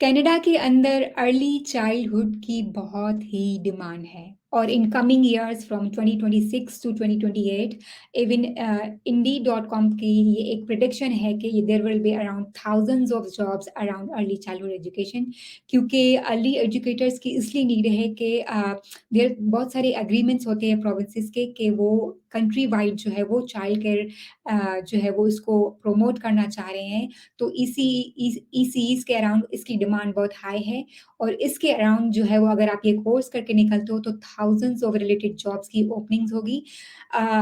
Canada के अंदर early childhood की बहुत ही डिमांड है और in coming years from 2026 to 2028 even Indeed.com की ये एक प्रिडिक्शन है कि ये there will be around thousands of jobs around early childhood education. क्योंकि अर्ली एजुकेटर्स की इसलिए नीड है कि देयर बहुत सारे एग्रीमेंट्स होते हैं प्रोविंसेस के कि वो कंट्री वाइड जो है वो चाइल्ड केयर जो है वो इसको प्रमोट करना चाह रहे हैं। तो ईसीईज़ के अराउंड इसकी डिमांड बहुत हाई है और इसके अराउंड जो है वो अगर आप ये कोर्स करके निकलते हो तो थाउजेंड्स ऑफ रिलेटेड जॉब्स की ओपनिंग्स होगी।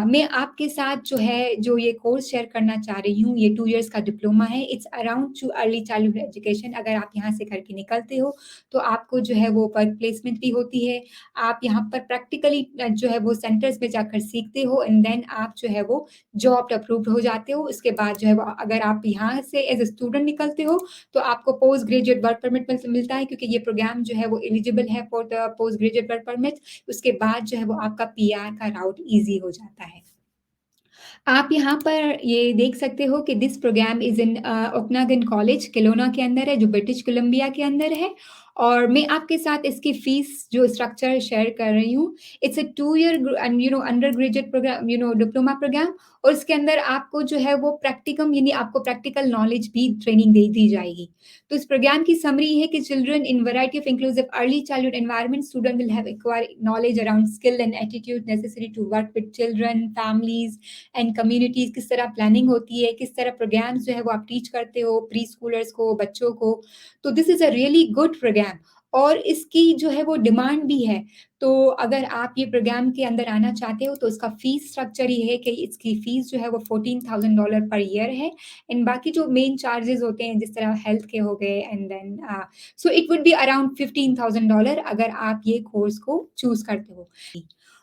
मैं आपके साथ जो है जो ये कोर्स शेयर करना चाह रही हूँ, ये 2 इयर्स का डिप्लोमा है। It's around too early childhood education. अगर आप यहाँ से करके निकलते हो तो आपको जो है वो वर्क प्लेसमेंट भी होती है। आप यहाँ पर प्रैक्टिकली जो है वो सेंटर्स में जाकर सीखते हो एंड देन आप जो है वो जॉब अप्रूव्ड हो जाते हो। उसके बाद जो है वो अगर आप यहाँ से एज ए स्टूडेंट निकलते हो तो आपको पोस्ट ग्रेजुएट वर्क परमिट मिलता है, क्योंकि ये प्रोग्राम जो है वो एलिजिबल है for the post graduate work permit. उसके बाद जो है वो आपका पीआर का राउट ईजी हो जाता है। आप यहाँ पर ये देख सकते हो कि this program is in Okanagan College Kelowna के अंदर है, जो ब्रिटिश कोलंबिया के अंदर है। और मैं आपके साथ इसकी फीस जो स्ट्रक्चर शेयर कर रही हूँ। It's a 2 year undergraduate programme, diploma programme. और इसके अंदर आपको जो है वो प्रैक्टिकम यानी आपको प्रैक्टिकल नॉलेज भी ट्रेनिंग दे दी जाएगी। तो इस प्रोग्राम की समरी है कि children in variety of inclusive early childhood environment student will have acquire knowledge around skill and attitude necessary to work with children, families and communities. किस तरह प्लानिंग होती है, किस तरह प्रोग्राम्स जो है वो आप टीच करते हो प्री स्कूलर्स को, बच्चों को। तो this is a really good programme और इसकी जो है वो डिमांड भी है। तो अगर आप ये प्रोग्राम के अंदर आना चाहते हो तो इसका फ़ीस स्ट्रक्चर ये है कि इसकी फ़ीस जो है वो $14,000 पर ईयर है। एंड बाकी जो मेन चार्जेज़ होते हैं जिस तरह हेल्थ के हो गए and then so it would be around $15,000 अगर आप ये कोर्स को चूज़ करते हो।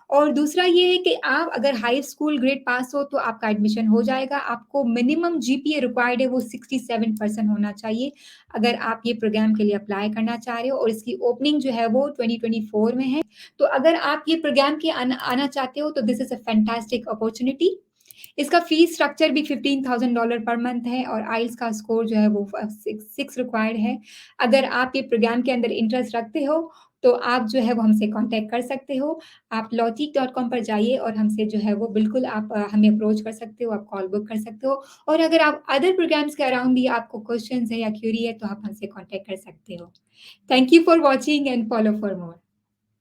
और दूसरा ये है कि आप अगर हाई स्कूल ग्रेड पास हो तो आपका एडमिशन हो जाएगा। आपको मिनिमम जीपीए रिक्वायर्ड है वो 67% होना चाहिए अगर आप ये प्रोग्राम के लिए अप्लाई करना चाह रहे हो। और इसकी ओपनिंग जो है वो 2024 में है। तो अगर आप ये प्रोग्राम के आना चाहते हो तो this is a fantastic opportunity. इसका फीस स्ट्रक्चर भी $15,000 पर मंथ है और आइल्स का स्कोर जो है वो 6 रिक्वायर्ड है। अगर आप ये प्रोग्राम के अंदर इंटरेस्ट रखते हो तो आप जो है वो हमसे कॉन्टैक्ट कर सकते हो। आप lawteak.com पर जाइए और हमसे जो है वो बिल्कुल आप हमें अप्रोच कर सकते हो, आप कॉल बुक कर सकते हो। और अगर आप अदर प्रोग्राम्स के अराउंड भी आपको क्वेश्चन्स है या क्वेरी है तो आप हमसे कॉन्टैक्ट कर सकते हो। Thank you for watching and follow for more.